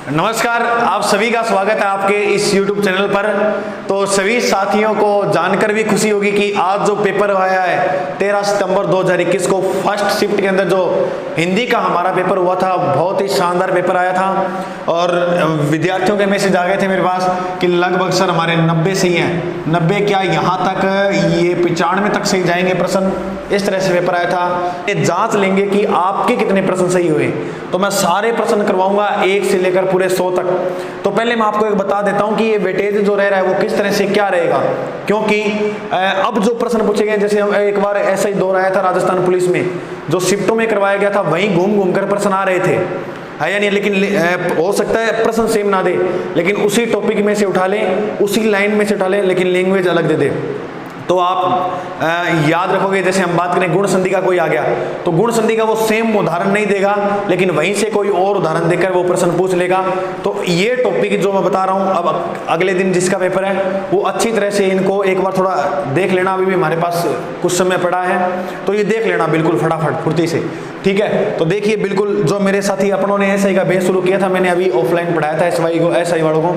नमस्कार, आप सभी का स्वागत है आपके इस YouTube चैनल पर। तो सभी साथियों को जानकर भी खुशी होगी कि आज जो पेपर आया है 13 सितंबर 2021 को फर्स्ट शिफ्ट के अंदर जो हिंदी का हमारा पेपर हुआ था, बहुत ही शानदार पेपर आया था। और विद्यार्थियों के मैसेज आ गए थे मेरे पास कि लगभग सर हमारे 90 सही हैं, 90 क्या यहाँ तक ये 95 तक सही जाएंगे प्रश्न, इस तरह से पेपर आया था। ये जांच लेंगे कि आपके कितने प्रश्न सही हुए, तो मैं सारे प्रश्न करवाऊंगा 1 से लेकर पूरे 100 तक। तो पहले मैं आपको एक बता देता हूं कि ये वेटेज जो रह रहा है वो किस तरह से क्या रहेगा, क्योंकि अब जो प्रश्न पूछे गए, जैसे हम एक बार ऐसा ही दौर आया था राजस्थान पुलिस में, जो शिफ्टों में करवाया गया था वहीं घूम घूम कर प्रश्न आ रहे थे, है या नहीं। लेकिन हो सकता है प्रश्न सेम ना दे, लेकिन उसी टॉपिक में से उठा लें, उसी लाइन में से उठा लें, लेकिन लैंग्वेज अलग दे दे। तो आप याद रखोगे, जैसे हम बात करें गुण संधि का कोई आ गया तो गुण संधि का वो सेम उदाहरण नहीं देगा, लेकिन वहीं से कोई और उदाहरण देकर वो प्रश्न पूछ लेगा। तो ये टॉपिक जो मैं बता रहा हूँ, अब अगले दिन जिसका पेपर है वो अच्छी तरह से इनको एक बार थोड़ा देख लेना। अभी भी हमारे पास कुछ समय पड़ा है, तो ये देख लेना बिल्कुल फटाफट फुर्ती से, ठीक है। तो देखिए, बिल्कुल जो मेरे साथी अपनों ने एसआई का बेस शुरू किया था, मैंने अभी ऑफलाइन पढ़ाया था एसआई वालों को,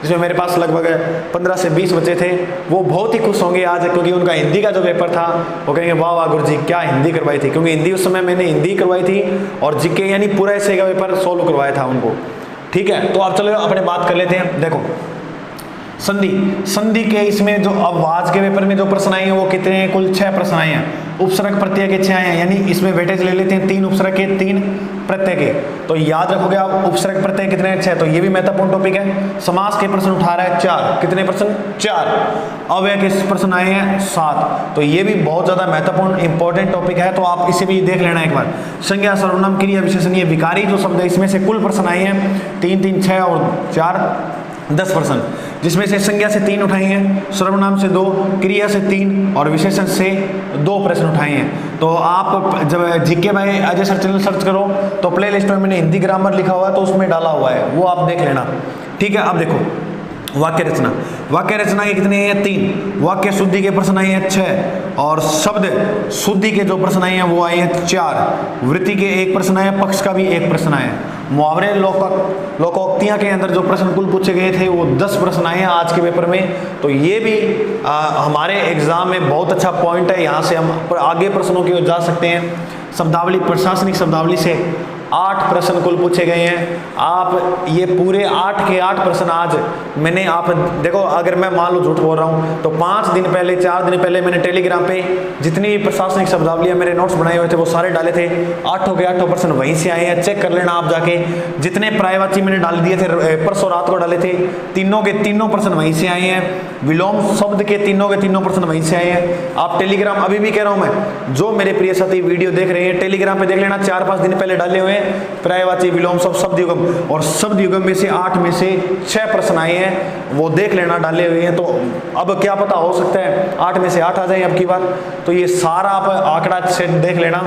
जिसमें मेरे पास लगभग 15 से 20 बच्चे थे। वो बहुत ही खुश होंगे आज, क्योंकि उनका हिंदी का जो पेपर था वो कहेंगे वाह वाह गुरुजी क्या हिंदी करवाई थी, क्योंकि हिंदी उस समय मैंने हिंदी करवाई थी और जीके यानी पूरा एसआई का पेपर सोल्व करवाया था उनको, ठीक है। तो आप चलो अपने बात कर लेते हैं। देखो संधि के इसमें जो अब आज के पेपर में जो प्रश्न आए हैं वो कितने हैं, कुल 6 प्रश्न आए हैं। उपसर्ग प्रत्यय के 6 आए हैं, यानी इसमें वेटेज ले लेते हैं 3 उपसर्ग के 3 प्रत्यय के। तो याद रखोगे आप उपसर्ग प्रत्यय कितने हैं, 6, तो ये भी महत्वपूर्ण टॉपिक है। समास के प्रश्न उठा रहा है 4, कितने प्रश्न 4। अव्यय के प्रश्न आए हैं 7, तो ये भी बहुत ज्यादा महत्वपूर्ण इंपॉर्टेंट टॉपिक है, तो आप इसे भी देख लेना एक बार। संज्ञा सर्वनाम क्रिया विशेषणीय विकारी जो शब्द है, इसमें से कुल प्रश्न आए हैं 3 3 6 और 4 10 प्रश्न, जिसमें से संज्ञा से 3 उठाए हैं, सर्वनाम से 2, क्रिया से 3 और विशेषण से 2 प्रश्न उठाए हैं। तो आप जब GK by Ajay sir channel search करो तो प्ले लिस्ट में मैंने हिंदी ग्रामर लिखा हुआ है, तो उसमें डाला हुआ है, वो आप देख लेना, ठीक है। अब देखो वाक्य रचना के कितने हैं 3, वाक्य शुद्धि के प्रश्न आए हैं 6 और शब्द शुद्धि के जो प्रश्न आए हैं वो आए हैं 4। वृत्ति के 1 प्रश्न आए, पक्ष का भी 1 प्रश्न आया। मुहावरे लोकोक्तियां के अंदर जो प्रश्न कुल पूछे गए थे वो 10 प्रश्न आए हैं आज के पेपर में। तो ये भी हमारे एग्जाम में बहुत अच्छा पॉइंट है, यहाँ से हम आगे प्रश्नों की ओर जा सकते हैं। शब्दावली, प्रशासनिक शब्दावली से 8 प्रश्न कुल पूछे गए हैं। आप ये पूरे 8 के 8 प्रश्न आज मैंने, आप देखो अगर मैं मान लो झूठ बोल रहा हूँ तो 5 दिन पहले 4 दिन पहले मैंने टेलीग्राम पे जितनी भी प्रशासनिक शब्दावलियाँ मेरे नोट्स बनाए हुए थे वो सारे डाले थे। 8 के 8 प्रश्न वहीं से आए हैं, चेक कर लेना आप जाके। जितने पर्यायवाची मैंने डाल दिए थे परसों रात को डाले थे, तीनों के तीनों प्रश्न वहीं से आए हैं। विलोम शब्द के तीनों प्रश्न वहीं से आए हैं। आप टेलीग्राम, अभी भी कह रहा हूँ मैं, जो मेरे प्रिय साथी वीडियो देख रहे हैं टेलीग्राम पे देख लेना, 4-5 दिन पहले डाले हुए पर्यायवाची, विलोम शब्द युगम, और शब्द युगम में से 8 में से 6 प्रश्न आए हैं, वो देख लेना डाले हुए हैं। तो अब क्या पता, हो सकता है 8 में से 8 आ जाए अब की बार। तो ये सारा आप आंकड़ा से देख लेना।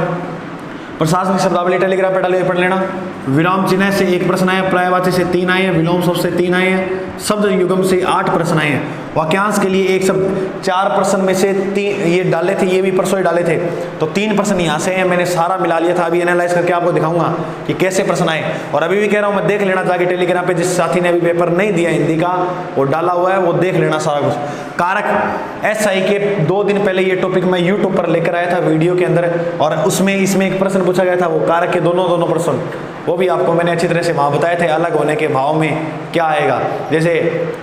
प्रशासनिक शब्दावली टेलीग्राम पे डाले हुए पढ़ लेना। विराम चिन्ह से 1 प्रश्न आया, पर्यायवाची से 3 आए हैं, विलोम शब्द से 3 आए हैं, शब्द युगम से 8 प्रश्न आए हैं। वाक्यांश के लिए 1 शब्द 4 प्रश्न में से 3 ये डाले थे, ये भी परसों ही डाले थे, तो 3 प्रश्न यहाँ से हैं। मैंने सारा मिला लिया था, अभी एनालाइज करके आपको दिखाऊंगा कि कैसे प्रश्न आए। और अभी भी कह रहा हूँ मैं, देख लेना जाके टेलीग्राम पे, जिस साथी ने अभी पेपर नहीं दिया हिंदी का वो डाला हुआ है, वो देख लेना सारा कुछ। कारक एसआई के 2 दिन पहले ये टॉपिक मैं यूट्यूब पर लेकर आया था वीडियो के अंदर, और उसमें इसमें एक प्रश्न पूछा गया था, वो कारक के दोनों प्रश्न, वो भी आपको मैंने अच्छी तरह से वहाँ बताए थे। अलग होने के भाव में क्या आएगा, जैसे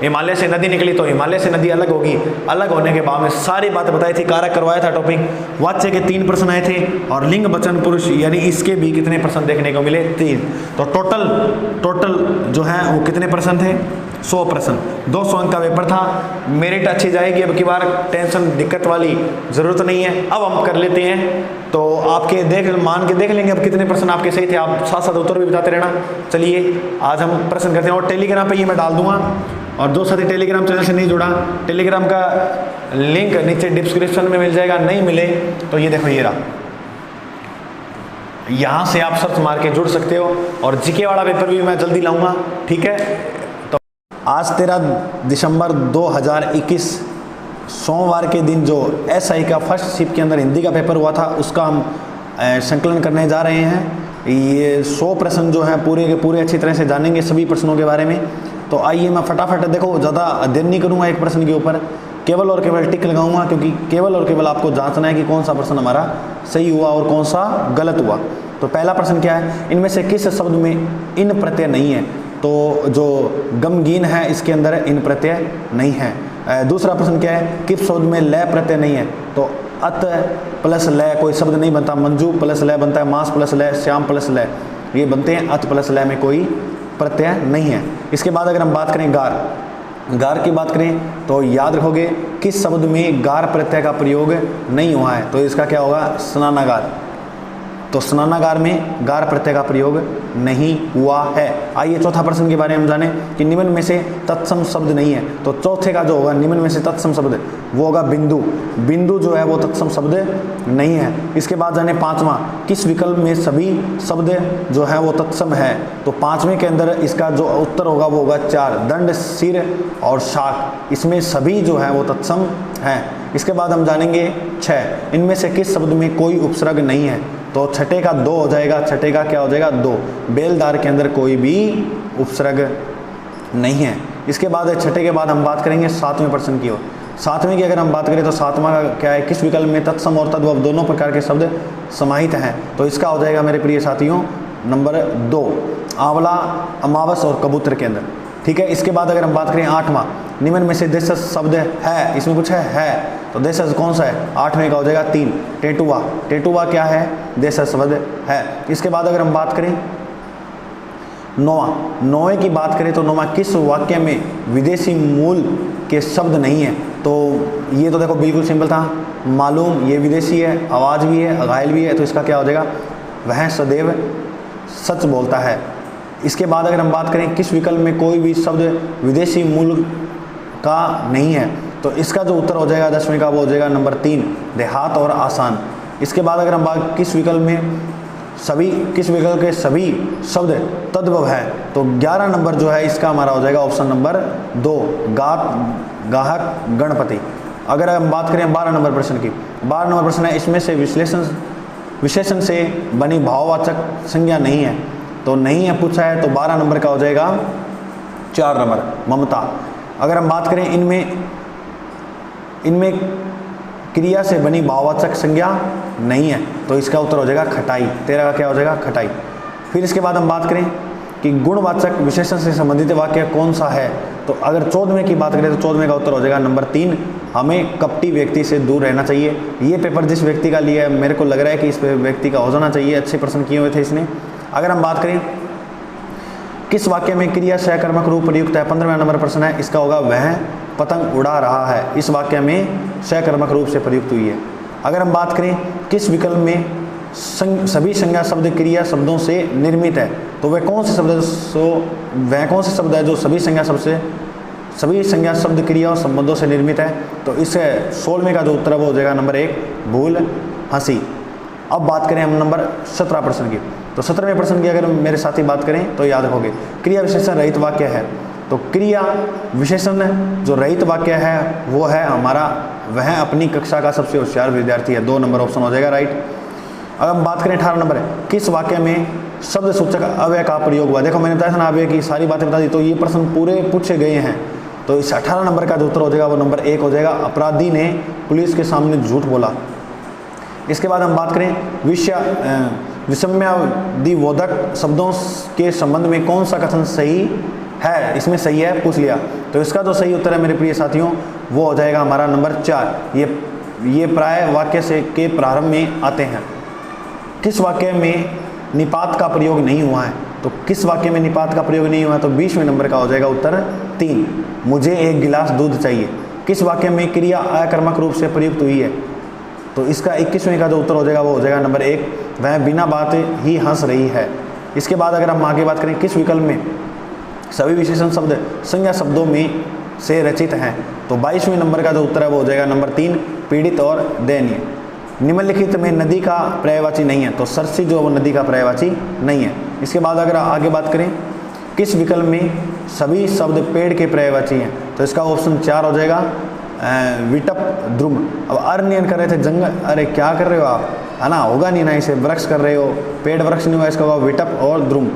हिमालय से नदी निकली तो हिमालय से नदी अलग होगी, अलग होने के भाव में सारी बातें बताई थी। कारक करवाया था टॉपिक। वाच्य के 3 प्रश्न आए थे, और लिंग वचन पुरुष यानी इसके भी कितने प्रश्न देखने को मिले, 3। तो टोटल जो है वो कितने प्रश्न थे, 100 प्रश्न। 200 अंक का पेपर था। मेरिट अच्छी जाएगी अब की बार, टेंशन दिक्कत वाली जरूरत नहीं है। अब हम कर लेते हैं, तो आपके मान के देख लेंगे अब कितने प्रश्न आपके सही थे। आप साथ साथ उत्तर भी बताते रहना। चलिए आज हम प्रश्न करते हैं, और टेलीग्राम पे ये मैं डाल दूंगा। और जो साथी टेलीग्राम चैनल से नहीं जुड़ा, टेलीग्राम का लिंक नीचे डिस्क्रिप्शन में मिल जाएगा, नहीं मिले तो ये देखो, ये रहा, यहाँ से आप सर्च मार के जुड़ सकते हो। और जीके वाला पेपर भी मैं जल्दी लाऊंगा, ठीक है। तो आज 13 दिसंबर 2021 सोमवार के दिन जो एसआई का फर्स्ट शिफ्ट के अंदर हिंदी का पेपर हुआ था, उसका हम संकलन करने जा रहे हैं। ये 100 प्रश्न जो हैं पूरे के पूरे अच्छी तरह से जानेंगे सभी प्रश्नों के बारे में। तो आइए मैं फटाफट, देखो ज़्यादा अध्ययन नहीं करूँगा एक प्रश्न के ऊपर, केवल और केवल टिक लगाऊंगा, क्योंकि केवल और केवल आपको जांचना है कि कौन सा प्रश्न हमारा सही हुआ और कौन सा गलत हुआ। तो पहला प्रश्न क्या है, इनमें से किस शब्द में इन प्रत्यय नहीं है? तो जो गमगीन है इसके अंदर इन प्रत्यय नहीं है। दूसरा प्रश्न क्या है, किस शब्द में लय प्रत्यय नहीं है? तो अत प्लस लय कोई शब्द नहीं बनता, मंजू प्लस लय बनता है, मास प्लस लय, श्याम प्लस लय, ये बनते हैं, अत प्लस लय में कोई प्रत्यय नहीं है। इसके बाद अगर हम बात करें गार की बात करें तो याद रखोगे किस शब्द में गार प्रत्यय का प्रयोग नहीं हुआ है? तो इसका क्या होगा, स्नानागार। तो स्नानागार में गार प्रत्यय का प्रयोग नहीं हुआ है। आइए चौथा प्रश्न के बारे में हम जाने कि निम्न में से तत्सम शब्द नहीं है। तो चौथे का जो होगा निम्न में से तत्सम शब्द वो होगा बिंदु। बिंदु जो है वो तत्सम शब्द नहीं है। इसके बाद जाने पांचवा, किस विकल्प में सभी शब्द जो है वो तत्सम है? तो पांचवें के अंदर इसका जो उत्तर होगा वो होगा 4, दंड, सिर और शाक, इसमें सभी जो है वो तत्सम है। इसके बाद हम जानेंगे 6, इनमें से किस शब्द में कोई उपसर्ग नहीं है? तो छठे का 2 हो जाएगा, छठे का क्या हो जाएगा 2, बेलदार के अंदर कोई भी उपसर्ग नहीं है। इसके बाद छठे के बाद हम बात करेंगे 7वें प्रश्न की ओर। 7वें की अगर हम बात करें तो 7वां का क्या है, किस विकल्प में तत्सम और तद्भव दोनों प्रकार के शब्द समाहित हैं? तो इसका हो जाएगा मेरे प्रिय साथियों नंबर 2, आंवला, अमावस और कबूतर के अंदर। ठीक है। इसके बाद अगर हम बात करें 8वां, निम्न में से देशज शब्द है, इसमें कुछ है तो देशज कौन सा है? 8वें का हो जाएगा 3, टेटुआ। टेटुआ क्या है? देशज शब्द है। इसके बाद अगर हम बात करें 9वें की बात करें तो 9वां, किस वाक्य में विदेशी मूल के शब्द नहीं है? तो ये तो देखो बिल्कुल सिंपल था, मालूम ये विदेशी है, आवाज़ भी है, घायल भी है, तो इसका क्या हो जाएगा, वह सदैव सच बोलता है। इसके बाद अगर हम बात करें किस विकल्प में कोई भी शब्द विदेशी मूल का नहीं है, तो इसका जो उत्तर हो जाएगा 10वें का वो हो जाएगा नंबर 3, देहात और आसान। इसके बाद अगर हम बात किस विकल्प के सभी शब्द तद्भव है, तो 11 नंबर जो है इसका हमारा हो जाएगा ऑप्शन नंबर 2, गात, गाहक, गणपति। अगर हम बात करें 12 नंबर प्रश्न की, 12 नंबर प्रश्न है, इसमें से विशेषण से बनी भाववाचक संज्ञा नहीं है, तो नहीं है पूछा है, तो 12 नंबर का हो जाएगा 4 नंबर, ममता। अगर हम बात करें इनमें क्रिया से बनी भाववाचक संज्ञा नहीं है, तो इसका उत्तर हो जाएगा खटाई। 13 का क्या हो जाएगा, खटाई। फिर इसके बाद हम बात करें कि गुणवाचक विशेषण से संबंधित वाक्य कौन सा है, तो अगर 14वें की बात करें तो 14वें का उत्तर हो जाएगा नंबर 3, हमें कपटी व्यक्ति से दूर रहना चाहिए। ये पेपर जिस व्यक्ति का लिया है मेरे को लग रहा है कि इस व्यक्ति का हो जाना चाहिए, अच्छे प्रश्न किए हुए थे इसने। अगर हम बात करें किस वाक्य में क्रिया सहकर्मक रूप प्रयुक्त है, 15वां नंबर प्रश्न है, इसका होगा वह पतंग उड़ा रहा है, इस वाक्य में सहकर्मक रूप से प्रयुक्त हुई है। अगर हम बात करें किस विकल्प में सभी संज्ञा शब्द क्रिया शब्दों से निर्मित है, तो वह कौन से शब्द है जो सभी संज्ञा शब्द क्रिया और संबंधों से निर्मित है, तो इस 16वें का जो उत्तर है वो हो जाएगा नंबर 1, भूल, हंसी। अब बात करें हम नंबर 17 प्रश्न की, तो 17वें प्रश्न की अगर मेरे साथी बात करें तो याद रखोगे क्रिया विशेषण रहित वाक्य है, तो क्रिया विशेषण जो रहित वाक्य है वो है हमारा वह अपनी कक्षा का सबसे होशियार विद्यार्थी है, 2 नंबर ऑप्शन हो जाएगा राइट। अब हम बात करें 18 नंबर है, किस वाक्य में शब्द सूचक अव्यय का प्रयोग हुआ। देखो मैंने बताया था ना अव्यय की सारी बातें बता दी, तो ये प्रश्न पूरे पूछे गए हैं, तो इस 18 नंबर का जो उत्तर हो जाएगा वो नंबर 1 हो जाएगा, अपराधी ने पुलिस के सामने झूठ बोला। इसके बाद हम बात करें विषम्यादिबोधक शब्दों के संबंध में कौन सा कथन सही है, इसमें सही है पूछ लिया, तो इसका जो सही उत्तर है मेरे प्रिय साथियों वो हो जाएगा हमारा नंबर 4। ये प्राय वाक्य से के प्रारंभ में आते हैं। किस वाक्य में निपात का प्रयोग नहीं हुआ है, तो किस वाक्य में निपात का प्रयोग नहीं हुआ है, तो 20वें नंबर का हो जाएगा उत्तर 3, मुझे 1 गिलास दूध चाहिए। किस वाक्य में क्रिया अकर्मक रूप से प्रयुक्त हुई है, तो इसका 21वें का जो उत्तर हो जाएगा वो हो जाएगा नंबर 1, वह बिना बात ही हंस रही है। इसके बाद अगर हम आगे बात करें किस विकल्प में सभी विशेषण शब्द संज्ञा शब्दों में से रचित हैं, तो 22वें नंबर का जो उत्तर है वो हो जाएगा नंबर 3, पीड़ित और दयनीय। निम्नलिखित में नदी का पर्यायवाची नहीं है, तो सरसी जो वो नदी का पर्यायवाची नहीं है। इसके बाद अगर आगे बात करें किस विकल्प में सभी शब्द पेड़ के पर्यायवाची हैं, तो इसका ऑप्शन 4 हो जाएगा, विटप, द्रुम। अब अर्नियन कर रहे थे जंगल, अरे क्या कर रहे हो आप, है ना, होगा नहीं ना, इसे वृक्ष कर रहे हो, पेड़ वृक्ष नहीं होगा, इसका होगा विटप और द्रुम।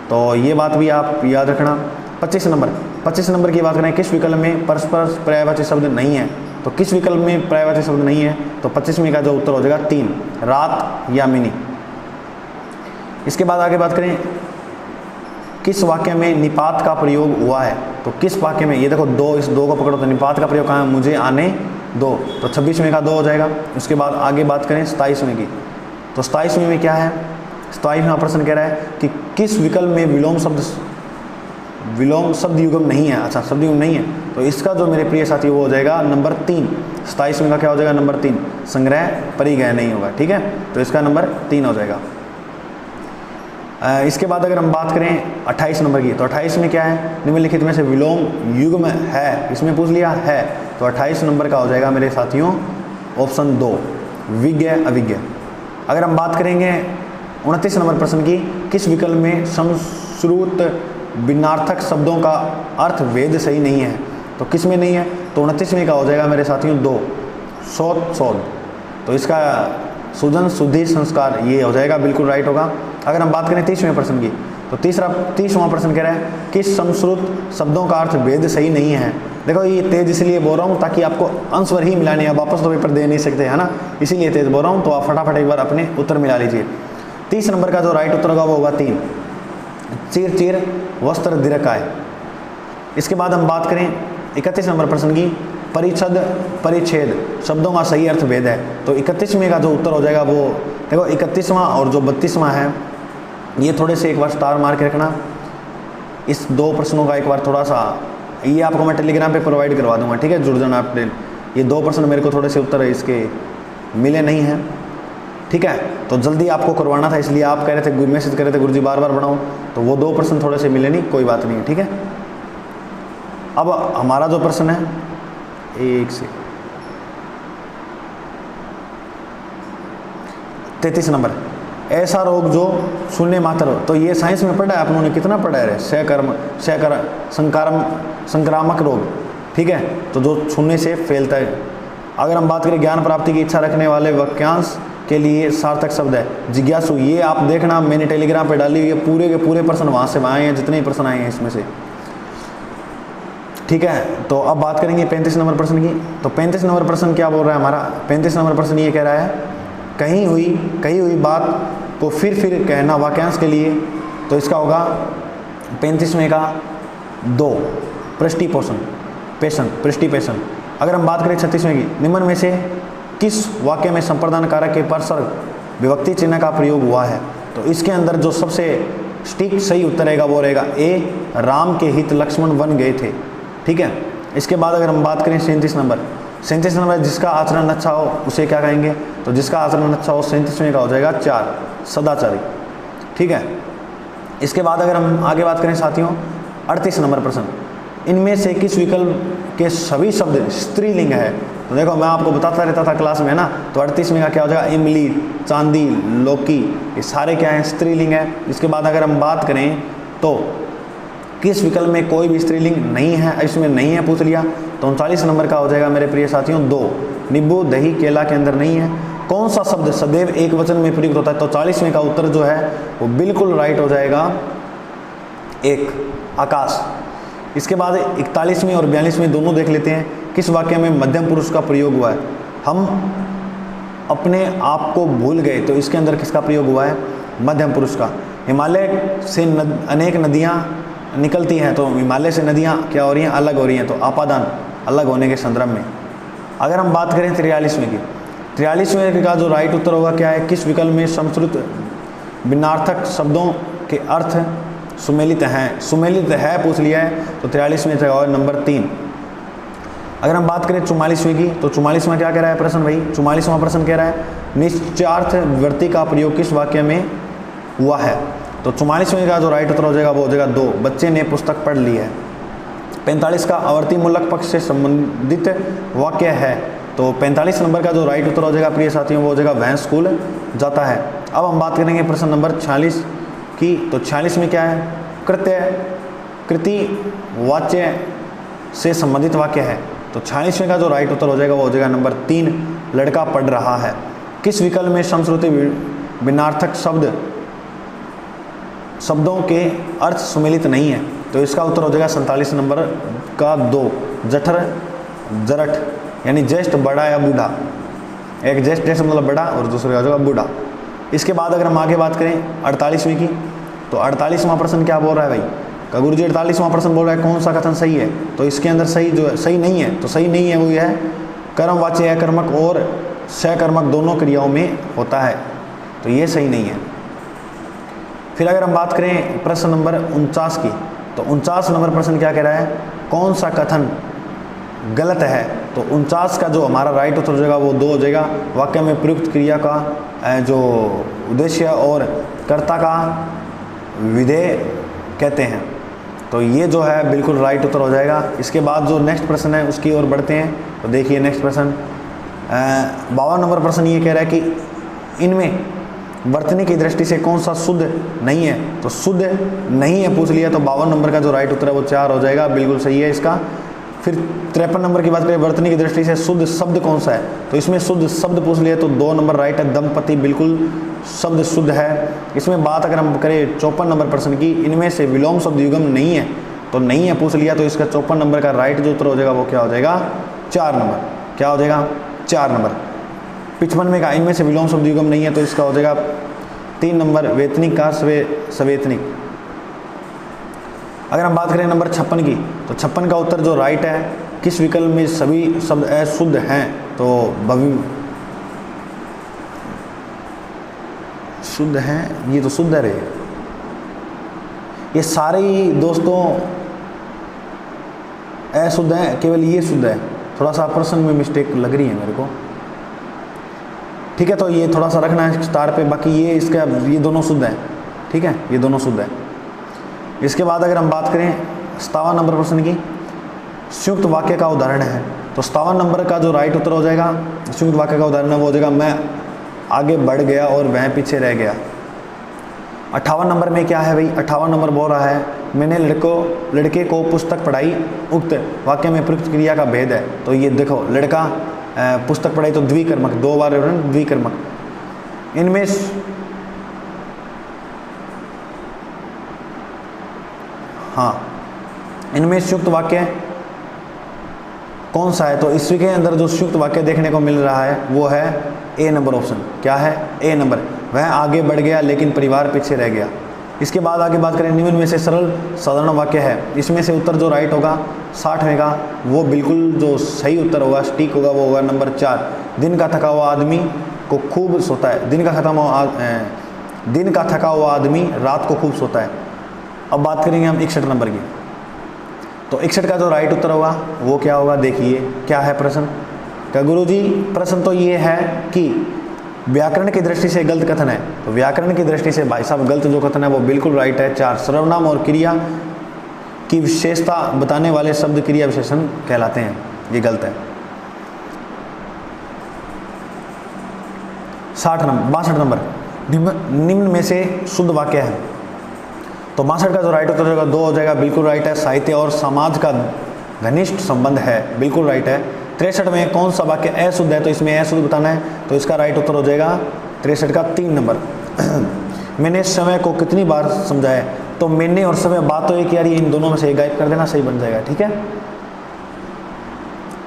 तो ये बात भी आप याद रखना। 25 नंबर की बात करें, किस विकल्प में परस्पर पर्यायवाची शब्द नहीं है? तो किस विकल्प में पर्यायवाची शब्द नहीं है? तो 25वें का जो उत्तर हो जाएगा 3, रात यामिनी। इसके बाद आगे बात करें, किस वाक्य में निपात का प्रयोग हुआ है? तो किस वाक्य में, ये देखो दो, इस दो को पकड़ो तो निपात का प्रयोग कहाँ है? मुझे आने दो, तो 26वें का 2 हो जाएगा। उसके बाद आगे बात करें 27वें की, तो 27वें में क्या है? 27वां प्रश्न कह रहा है कि किस विकल्प में विलोम शब्द युग्म नहीं है? अच्छा, शब्द युग्म नहीं है, तो इसका जो मेरे प्रिय साथी वो हो जाएगा नंबर 3। 27वें का क्या हो जाएगा? नंबर 3, संग्रह परिग्रह नहीं होगा, ठीक है, तो इसका नंबर 3 हो जाएगा। इसके बाद अगर हम बात करें 28 नंबर की, तो 28 में क्या है? निम्नलिखित में से विलोम युग्म है, इसमें पूछ लिया है, तो 28 नंबर का हो जाएगा मेरे साथियों ऑप्शन 2, विज्ञ अविज्ञ। अगर हम बात करेंगे 29 नंबर प्रश्न की, किस विकल्प में समश्रुत भिन्नार्थक शब्दों का अर्थ वेद सही नहीं है? तो किस में नहीं है? तो 29वें का हो जाएगा मेरे साथियों 2, शोध। तो इसका सुजन शुद्धि संस्कार ये हो जाएगा, बिल्कुल राइट होगा। अगर हम बात करें 30वें प्रश्न की, तो 30वां प्रश्न कह रहा है कि समश्रुत शब्दों का अर्थ वेद सही नहीं है। देखो ये तेज इसलिए बोल रहा हूँ ताकि आपको अंशवर ही मिलाने हैं, वापस तो पेपर दे नहीं सकते, है ना, इसीलिए तेज बोल रहा हूँ। तो आप फटाफट एक बार अपने उत्तर मिला लीजिए। 30 नंबर का जो राइट उत्तर होगा वो होगा 3, चीर चीर वस्त्र दिरकाय। इसके बाद हम बात करें 31 नंबर प्रश्न की, परिच्छेद शब्दों का सही अर्थ भेद है। तो 31वें का जो उत्तर हो जाएगा वो देखो 31वां और जो 32वां है, ये थोड़े से एक बार स्टार मार के रखना। इस 2 प्रश्नों का एक बार थोड़ा सा, ये आपको मैं टेलीग्राम पे प्रोवाइड करवा दूंगा, ठीक है, जुड़ जाना आप। ये 2 प्रश्न मेरे को थोड़े से उत्तर इसके मिले नहीं हैं, ठीक है, तो जल्दी आपको करवाना था, इसलिए आप कह रहे थे, मैसेज कर रहे थे गुरुजी बार बार बनाओ, तो वो 2 प्रश्न थोड़े से मिले नहीं, कोई बात नहीं है, ठीक है। अब हमारा जो प्रश्न है 1 से 33 नंबर, ऐसा रोग जो शून्य मात्र हो। तो ये साइंस में पढ़ा है आप लोगों ने, कितना पढ़ा है? संक्रामक रोग, ठीक है, तो जो छूने से फैलता है। अगर हम बात करें ज्ञान प्राप्ति की इच्छा रखने वाले वाक्यांश के लिए सार्थक शब्द है जिज्ञासु। ये आप देखना, मैंने टेलीग्राम पे डाली हुई है, पूरे के पूरे प्रश्न वहाँ से आए हैं, जितने प्रश्न आए हैं इसमें से, ठीक है। तो अब बात करेंगे 35 नंबर प्रश्न की। तो 35 नंबर प्रश्न क्या बोल रहा है हमारा? 35 नंबर प्रश्न ये कह रहा है, कही हुई बात को फिर कहना वाक्यांश के लिए। तो इसका होगा 35वें का 2, पृष्टिपेशन। अगर हम बात करें 36वें की, निम्न में से किस वाक्य में संप्रदान कारक के परसर्ग विभक्ति चिन्ह का प्रयोग हुआ है? तो इसके अंदर जो सबसे सटीक सही उत्तर रहेगा वो रहेगा ए, राम के हित लक्ष्मण वन गए थे, ठीक है। इसके बाद अगर हम बात करें 37 नंबर, जिसका आचरण अच्छा हो उसे क्या कहेंगे? तो जिसका आचरण अच्छा हो 37वें का हो जाएगा 4, सदाचारी, ठीक है। इसके बाद अगर हम आगे बात करें साथियों 38 नंबर प्रश्न, इनमें से किस विकल्प के सभी शब्द स्त्रीलिंग है? तो देखो मैं आपको बताता रहता था क्लास में, है ना, तो 38वें का क्या हो जाएगा? इमली, चांदी, लौकी, ये सारे क्या हैं? स्त्रीलिंग है। इसके बाद अगर हम बात करें तो किस विकल्प में कोई भी स्त्रीलिंग नहीं है? इसमें नहीं है, पूछ लिया, तो 39 नंबर का हो जाएगा मेरे प्रिय साथियों 2, नींबू, दही, केला के अंदर नहीं है। कौन सा शब्द सदैव एक वचन में प्रयुक्त होता है? तो 40वें का उत्तर जो है वो बिल्कुल राइट हो जाएगा 1, आकाश। इसके बाद 41वें और 42वें दोनों देख लेते हैं, किस वाक्य में मध्यम पुरुष का प्रयोग हुआ है? हम अपने आप को भूल गए, तो इसके अंदर किसका प्रयोग हुआ है? मध्यम पुरुष का। हिमालय से अनेक नदियाँ निकलती हैं, तो हिमालय से नदियाँ क्या हो रही हैं? अलग हो रही हैं, तो आपादान, अलग होने के संदर्भ में। अगर हम बात करें 43वें की, 43वें का जो राइट उत्तर होगा क्या है? किस विकल्प में समश्रुत भिन्नार्थक शब्दों के अर्थ सुमेलित है पूछ लिया है, तो 43वें जगह और नंबर 3। अगर हम बात करें 44वें की, तो 44वां क्या कह रहा है प्रश्न भाई? 44वां प्रश्न कह रहा है निश्चयार्थ वृत्ति का प्रयोग किस वाक्य में हुआ है? तो 44वें का जो राइट उत्तर हो जाएगा वो हो जाएगा 2, बच्चे ने पुस्तक पढ़ ली है। 45 का आवर्ती मूलक पक्ष से संबंधित वाक्य है, तो 45 नंबर का जो राइट उत्तर हो जाएगा प्रिय साथियों वो हो जाएगा वह स्कूल जाता है। अब हम बात करेंगे प्रश्न नंबर 46 की, तो 46 में क्या है? कृति वाच्य से संबंधित वाक्य है, तो 46वें का जो राइट उत्तर हो जाएगा वो हो जाएगा नंबर 3, लड़का पढ़ रहा है। किस विकल्प में समश्रुति भिन्नार्थक शब्दों के अर्थ सुमेलित नहीं है? तो इसका उत्तर हो जाएगा 47 नंबर का 2, जठर जरठ यानी ज्येष्ठ बड़ा या बूढ़ा। एक ज्येष्ठ मतलब बड़ा और दूसरे का जो बूढ़ा। इसके बाद अगर हम आगे बात करें 48वीं की, तो 48वां प्रश्न क्या बोल रहा है भाई? का गुरुजी 48वां प्रश्न बोल रहा है कौन सा कथन सही है? तो इसके अंदर सही जो सही नहीं है, तो सही नहीं है वो यह है कर्मवाच्य अकर्मक और सकर्मक दोनों क्रियाओं में होता है, तो ये सही नहीं है। फिर अगर हम बात करें प्रश्न नंबर 49 की, तो 49 नंबर प्रश्न क्या कह रहा है? कौन सा कथन गलत है? तो 49 का जो हमारा राइट उत्तर हो जाएगा वो 2 हो जाएगा। वाक्य में प्रयुक्त क्रिया का जो उद्देश्य और कर्ता का विधेय कहते हैं, तो ये जो है बिल्कुल राइट उत्तर हो जाएगा। इसके बाद जो नेक्स्ट प्रश्न है उसकी ओर बढ़ते हैं। तो देखिए नेक्स्ट प्रश्न 52 नंबर प्रश्न ये कह रहा है कि इनमें वर्तनी की दृष्टि से कौन सा शुद्ध नहीं है? तो शुद्ध नहीं है पूछ लिया, तो 52 नंबर का जो राइट उत्तर है वो 4 हो जाएगा, बिल्कुल सही है इसका। फिर 53 नंबर की बात करें वर्तनी की दृष्टि से शुद्ध शब्द कौन सा है? तो इसमें शुद्ध शब्द पूछ लिया, तो 2 नंबर राइट है, दंपति बिल्कुल शब्द शुद्ध है। इसमें बात अगर हम करें 54 नंबर प्रश्न की, इनमें से विलोम शब्द युगम नहीं है, तो नहीं है पूछ लिया, तो इसका 54 नंबर का राइट जो उत्तर हो जाएगा वो क्या हो जाएगा? 4 नंबर। क्या हो जाएगा? 4 नंबर। 55 में कहा इनमें से विलोम शब्द युगम नहीं है, तो इसका हो जाएगा 3 नंबर वेतनिक का सवेतनिक। अगर हम बात करें नंबर 56 की, तो 56 का उत्तर जो राइट है किस विकल्प में सभी शब्द अशुद्ध हैं? तो शुद्ध हैं, ये तो शुद्ध है रे, ये सारे ही दोस्तों अशुद्ध हैं, केवल ये शुद्ध है। थोड़ा सा प्रश्न में मिस्टेक लग रही है मेरे को, ठीक है, तो ये थोड़ा सा रखना है स्टार पे, बाकी ये इसका ये दोनों शुद्ध हैं, ठीक है, ये दोनों शुद्ध है। इसके बाद अगर हम बात करें 57 नंबर प्रश्न की, संयुक्त वाक्य का उदाहरण है, तो 57 नंबर का जो राइट उत्तर हो जाएगा संयुक्त वाक्य का उदाहरण है वो हो जाएगा मैं आगे बढ़ गया और वह पीछे रह गया। 58 नंबर में क्या है भाई? 58 नंबर बोल रहा है मैंने लड़के को पुस्तक पढ़ाई, उक्त वाक्य में प्रयुक्त क्रिया का भेद है। तो ये देखो लड़का पुस्तक पढ़ाई तो द्विकर्मक, 2 बार द्विकर्मक। इनमें इनमें संयुक्त वाक्य कौन सा है? तो इसके अंदर जो संयुक्त वाक्य देखने को मिल रहा है वो है ए नंबर ऑप्शन। क्या है? ए नंबर। वह आगे बढ़ गया लेकिन परिवार पीछे रह गया। इसके बाद आगे बात करें निम्न में से सरल साधारण वाक्य है, इसमें से उत्तर जो राइट होगा 60वें का वो बिल्कुल जो सही उत्तर होगा सटीक होगा वो होगा नंबर 4। दिन का थका हुआ आदमी को खूब सोता है। दिन का थका हुआ आदमी रात को खूब सोता है। अब बात करेंगे हम 61 नंबर की, तो 61 का जो राइट उत्तर होगा वो क्या होगा? देखिए क्या है प्रश्न का गुरुजी, प्रश्न तो ये है कि व्याकरण की दृष्टि से गलत कथन है। तो व्याकरण की दृष्टि से भाई साहब गलत जो कथन है वो बिल्कुल राइट है। 4 सर्वनाम और क्रिया की विशेषता बताने वाले शब्द क्रिया विशेषण कहलाते हैं, ये गलत है। 62 नंबर निम्न में से शुद्ध वाक्य है, तो 62 का जो राइट उत्तर होगा 2 हो जाएगा, बिल्कुल राइट है। साहित्य और समाज का घनिष्ठ संबंध है, बिल्कुल राइट है। 63 में कौन सा वाक्य अशुद्ध है? तो इसमें अशुद्ध बताना है, तो इसका राइट उत्तर हो जाएगा 63 का 3 नंबर। मैंने समय को कितनी बार समझाया? तो मैंने और समय बात तो एक यार, इन दोनों में से एक गायब कर देना, सही बन जाएगा, ठीक है।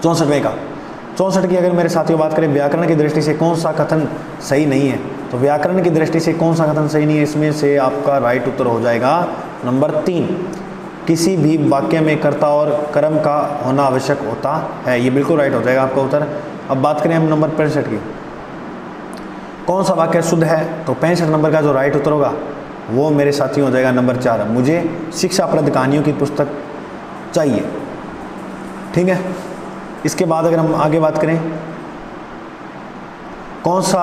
64वें का 64 की अगर मेरे साथियों बात करें व्याकरण की दृष्टि से कौन सा कथन सही नहीं है? तो व्याकरण की दृष्टि से कौन सा कथन सही नहीं है? इसमें से आपका राइट उत्तर हो जाएगा नंबर 3। किसी भी वाक्य में कर्ता और कर्म का होना आवश्यक होता है, ये बिल्कुल राइट हो जाएगा आपका उत्तर। अब बात करें हम नंबर 65 की, कौन सा वाक्य शुद्ध है? तो 65 नंबर का जो राइट उत्तर होगा वो मेरे साथियों हो जाएगा नंबर 4। मुझे शिक्षाप्रद कहानियों की पुस्तक चाहिए, ठीक है। इसके बाद अगर हम आगे बात करें कौन सा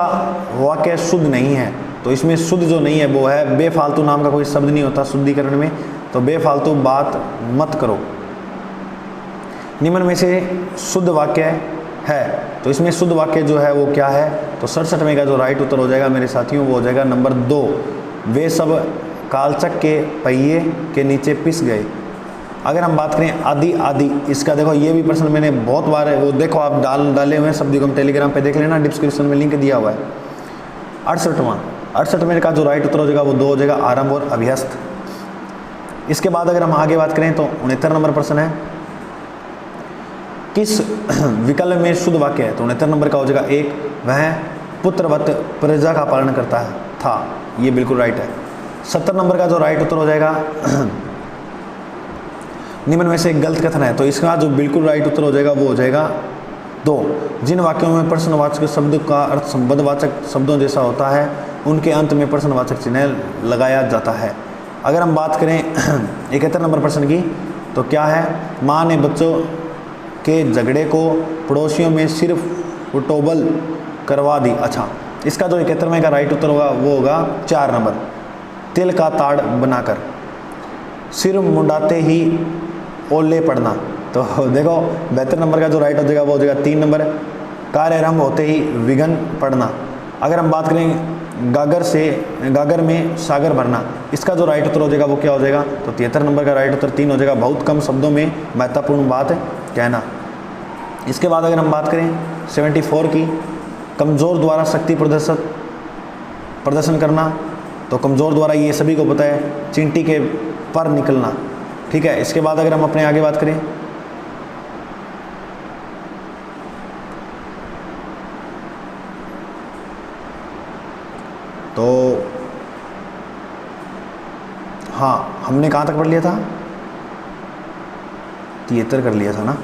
वाक्य शुद्ध नहीं है? तो इसमें शुद्ध जो नहीं है वो है बेफालतू नाम का कोई शब्द नहीं होता शुद्धिकरण में, तो बेफालतू बात मत करो। निम्न में से शुद्ध वाक्य है, तो इसमें शुद्ध वाक्य जो है वो क्या है? तो 67वें का जो राइट उत्तर हो जाएगा मेरे साथियों वो हो जाएगा नंबर 2। वे सब कालचक के पहिए के नीचे पिस गए। अगर हम बात करें आदि आदि, इसका देखो ये भी प्रश्न मैंने बहुत बार वो देखो आप डाले हुए हैं शब्दयुगम, टेलीग्राम पे देख लेना, डिस्क्रिप्शन में लिंक दिया हुआ है। 68वां का जो राइट उत्तर हो जाएगा वो 2 हो जाएगा, आरंभ और अभ्यस्त। इसके बाद अगर हम आगे बात करें तो 69 नंबर प्रश्न है, किस विकल्प में शुद्ध वाक्य है? तो 69 नंबर का हो जाएगा 1, वह पुत्रवत प्रजा का पालन करता है था, ये बिल्कुल राइट है। 70 नंबर का जो राइट उत्तर हो जाएगा निम्न में से एक गलत कथन है, तो इसका जो बिल्कुल राइट उत्तर हो जाएगा वो हो जाएगा 2, जिन वाक्यों में प्रश्नवाचक शब्द का अर्थ संबंधवाचक शब्दों जैसा होता है उनके अंत में प्रश्नवाचक चिन्ह लगाया जाता है। अगर हम बात करें 71 नंबर प्रश्न की, तो क्या है? माँ ने बच्चों के झगड़े को पड़ोसियों में सिर्फ उटोबल करवा दी। अच्छा, इसका जो 71वें का राइट उत्तर होगा वो होगा 4 नंबर, तिल का ताड़ बनाकर, सिर मुंडाते ही ओले पड़ना। तो देखो 72 नंबर का जो राइट हो जाएगा वो हो जाएगा 3 नंबर, कार्य आरंभ होते ही विघ्न पड़ना। अगर हम बात करें गागर में सागर भरना, इसका जो राइट उत्तर हो जाएगा वो क्या हो जाएगा? तो 73 नंबर का राइट उत्तर 3 हो जाएगा, बहुत कम शब्दों में महत्वपूर्ण बात कहना। इसके बाद अगर हम बात करें 74 की, कमज़ोर द्वारा शक्ति प्रदर्शन करना, तो कमज़ोर द्वारा ये सभी को पता है, चींटी के पर निकलना। ठीक है, इसके बाद अगर हम अपने आगे बात करें तो हाँ, हमने कहाँ तक पढ़ लिया था? 73 कर लिया था ना,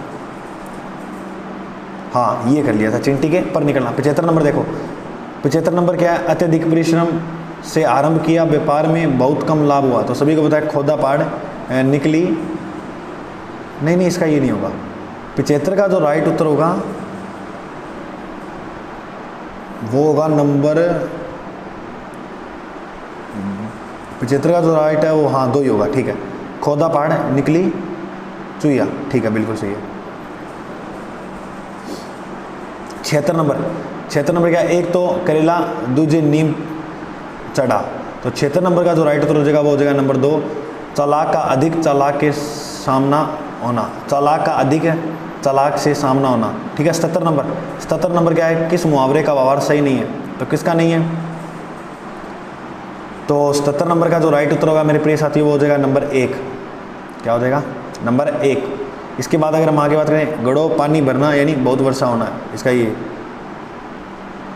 हाँ ये कर लिया था, चिंटी के पर निकलना। 75 नंबर देखो, 75 नंबर क्या है? अत्यधिक परिश्रम से आरंभ किया, व्यापार में बहुत कम लाभ हुआ। तो सभी को बताया खोदा पहाड़ निकली, नहीं इसका ये नहीं होगा। 75 का जो राइट उत्तर होगा वो होगा नंबर 75 का जो राइट है वो हाँ 2 ही होगा। ठीक है, खोदा पहाड़ निकली चुईया, ठीक है बिल्कुल सही है। 76 नंबर क्या है? एक तो करेला दूजे नीम चढ़ा। तो 76 नंबर का जो राइट उत्तर हो जाएगा वो हो जाएगा नंबर 2, चालाक का अधिक चालाक के सामना होना, चालाक का अधिक चालाक से सामना होना। ठीक है। 77 नंबर क्या है? किस मुहावरे का व्यवहार सही नहीं है? तो किसका नहीं है? तो 77 नंबर का जो राइट उत्तर होगा मेरे प्रिय साथियों वो हो जाएगा नंबर 1। क्या हो जाएगा? नंबर 1। इसके बाद अगर हम आगे बात करें, गड़ो पानी भरना यानी बहुत वर्षा होना, इसका ये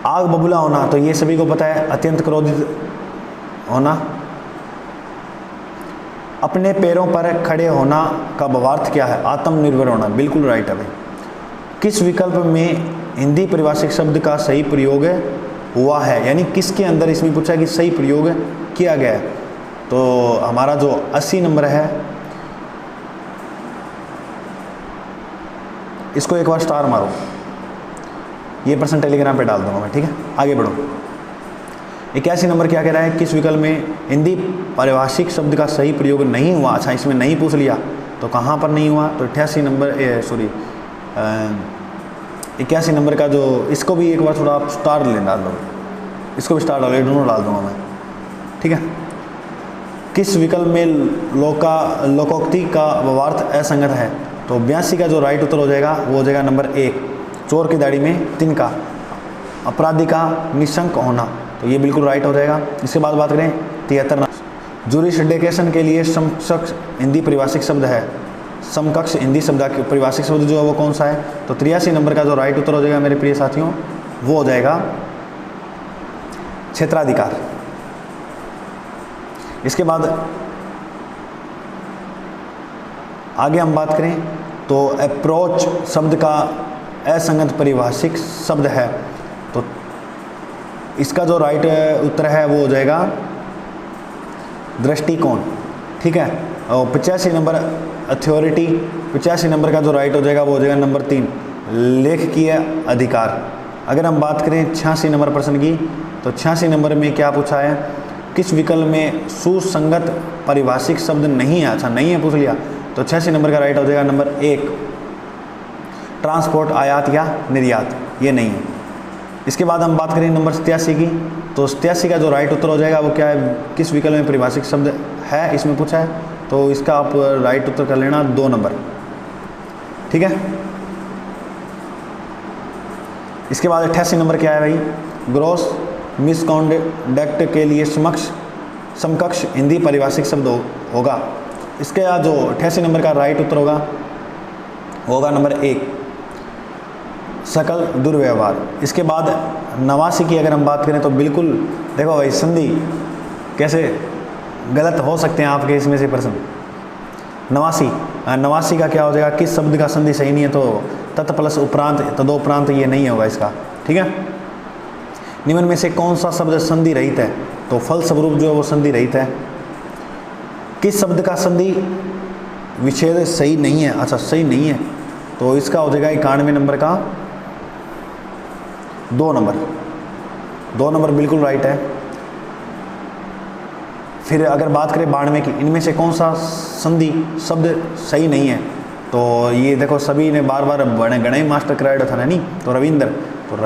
आग बबूला होना, तो ये सभी को पता है, अत्यंत क्रोधित होना। अपने पैरों पर खड़े होना का भावार्थ क्या है? आत्मनिर्भर होना, बिल्कुल राइट है भाई। किस विकल्प में हिंदी परिभाषिक शब्द का सही प्रयोग हुआ है, यानी किसके अंदर इसमें पूछा है कि सही प्रयोग किया गया है? तो हमारा जो 80 नंबर है, इसको एक बार स्टार मारो, ये प्रश्न टेलीग्राम पे डाल दूंगा मैं, ठीक है। आगे बढ़ो। 81 नंबर क्या कह रहा है? किस विकल्प में हिंदी पारिभाषिक शब्द का सही प्रयोग नहीं हुआ? अच्छा, इसमें नहीं पूछ लिया तो कहाँ पर नहीं हुआ? तो 81 नंबर का जो, इसको भी एक बार थोड़ा आप स्टार ले डाल दो, इसको भी स्टार डालो, दोनों डाल दूंगा मैं, ठीक है। किस विकल्प में लोकोक्ति का भावार्थ असंगत है? तो 82 का जो राइट उत्तर हो जाएगा वो हो जाएगा नंबर 1, चोर की दाढ़ी में तिनका, अपराधी का निशंक होना, तो ये बिल्कुल राइट हो जाएगा। इसके बाद बात करें 73, जुरिस्डिक्शन के लिए समकक्ष हिंदी परिभाषिक शब्द है, समकक्ष हिंदी शब्द परिभाषिक शब्द जो है वो कौन सा है? तो 83 नंबर का जो राइट उत्तर हो जाएगा मेरे प्रिय साथियों वो हो जाएगा क्षेत्राधिकार। इसके बाद आगे हम बात करें तो अप्रोच शब्द का असंगत परिभाषिक शब्द है, तो इसका जो राइट उत्तर है वो हो जाएगा दृष्टिकोण, ठीक है। और 85 नंबर अथॉरिटी, 85 नंबर का जो राइट हो जाएगा वो हो जाएगा नंबर 3, लेखकीय अधिकार। अगर हम बात करें 86 नंबर प्रश्न की, तो 86 नंबर में क्या पूछा है? किस विकल्प में सुसंगत परिभाषिक शब्द नहीं है? अच्छा, नहीं है पूछ लिया, तो 86 नंबर का राइट हो जाएगा नंबर 1, ट्रांसपोर्ट, आयात या निर्यात, ये नहीं है। इसके बाद हम बात करें नंबर 87 की, तो 87 का जो राइट उत्तर हो जाएगा वो क्या है? किस विकल्प में परिभाषिक शब्द है इसमें पूछा है? तो इसका आप राइट उत्तर कर लेना 2 नंबर। ठीक है। इसके बाद 88 नंबर क्या है भाई, ग्रॉस मिसकॉन्डक्ट के लिए समकक्ष हिंदी पारिभाषिक शब्द होगा। इसके बाद जो 88 नंबर का राइट उत्तर होगा नंबर 1, सकल दुर्व्यवहार। इसके बाद 89 की अगर हम बात करें तो बिल्कुल देखो भाई, संधि कैसे गलत हो सकते हैं आपके इसमें से प्रश्न। 89 का क्या हो जाएगा, किस शब्द का संधि सही नहीं है, तो तत् प्लस उपरांत तदोपरांत ये नहीं होगा इसका। ठीक है। निम्न में से कौन सा शब्द संधि रहित है, तो फलस्वरूप जो है वो संधि रहित है। किस शब्द का संधि विच्छेद सही नहीं है, अच्छा सही नहीं है, तो इसका हो जाएगा 91 नंबर का 2 नंबर बिल्कुल राइट है। फिर अगर बात करें 92 की, इनमें से कौन सा संधि शब्द सही नहीं है, तो ये देखो सभी ने बार बार गणेश मास्टर कराया था ना, नहीं तो रविंद्र, तो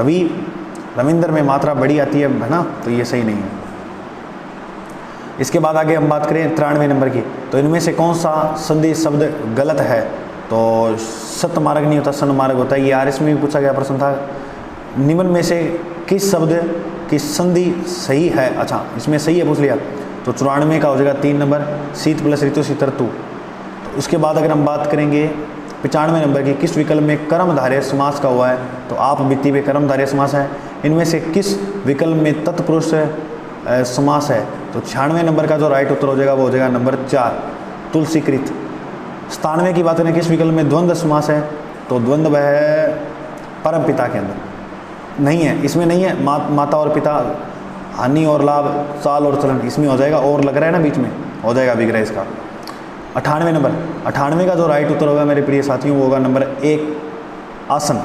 रविंद्र में मात्रा बड़ी आती है ना, तो ये सही नहीं है। इसके बाद आगे हम बात करें 93 नंबर की, तो इनमें से कौन सा संधि शब्द गलत है, तो सतमार्ग नहीं होता, सन्मार्ग होता है। ये RS में भी पूछा गया प्रश्न था। निम्न में से किस शब्द की संधि सही है, अच्छा इसमें सही है पूछ लिया, तो 94 का हो जाएगा 3 नंबर, शीत प्लस ऋतु शीत ऋतु। तो उसके बाद अगर हम बात करेंगे 95 नंबर की, किस विकल्प में कर्मधारय समास का हुआ है, तो आप बीती में कर्मधारय समास है। इनमें से किस विकल्प में तत्पुरुष समास है, तो 96 नंबर का जो राइट उत्तर हो जाएगा वो हो जाएगा नंबर 4, तुलसीकृत। 97 की बात करें किस विकल्प में द्वंद्व समास है, तो द्वंद्व है परम पिता के अंदर नहीं है, इसमें नहीं है। माता और पिता, हानि और लाभ, चाल और चलन, इसमें हो जाएगा, और लग रहा है ना बीच में, हो जाएगा विग्रह इसका। 98 नंबर, 98 का जो राइट उत्तर होगा मेरे प्रिय साथियों वो होगा नंबर 1, आसन।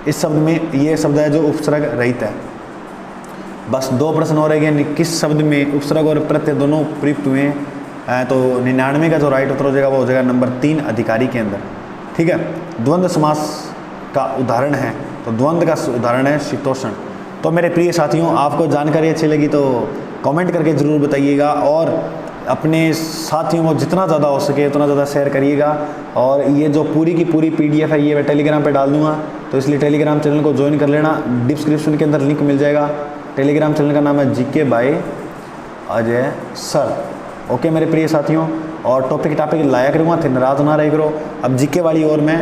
इस शब्द में ये शब्द है जो उपसर्ग रहित है। बस 2 प्रश्न हो रहे हैं, किस शब्द में उपसर्ग और प्रत्यय दोनों प्रयुक्त हुए हैं, तो 99 का जो राइट उत्तर हो जाएगा वो हो जाएगा नंबर 3, अधिकारी के अंदर। ठीक है। द्वंद्व समास का उदाहरण है, तो द्वंद्व का उदाहरण है शीतोष्ण। तो मेरे प्रिय साथियों, आपको जानकारी अच्छी लगी तो कमेंट करके ज़रूर बताइएगा, और अपने साथियों को जितना ज़्यादा हो सके उतना ज़्यादा शेयर करिएगा। और ये जो पूरी की पूरी PDF है ये मैं टेलीग्राम पे डाल दूँगा, तो इसलिए टेलीग्राम चैनल को ज्वाइन कर लेना। डिस्क्रिप्शन के अंदर लिंक मिल जाएगा। टेलीग्राम चैनल का नाम है GK by Ajay sir. Okay मेरे प्रिय साथियों, और टॉपिक लाया करूँगा, थे नाराज़ ना रही करो। अब GK वाली और मैं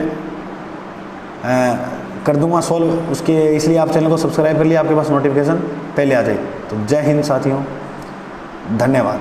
कर दूंगा सॉल्व उसके, इसलिए आप चैनल को सब्सक्राइब कर लिया, आपके पास नोटिफिकेशन पहले आ जाए। तो जय हिंद साथियों, धन्यवाद।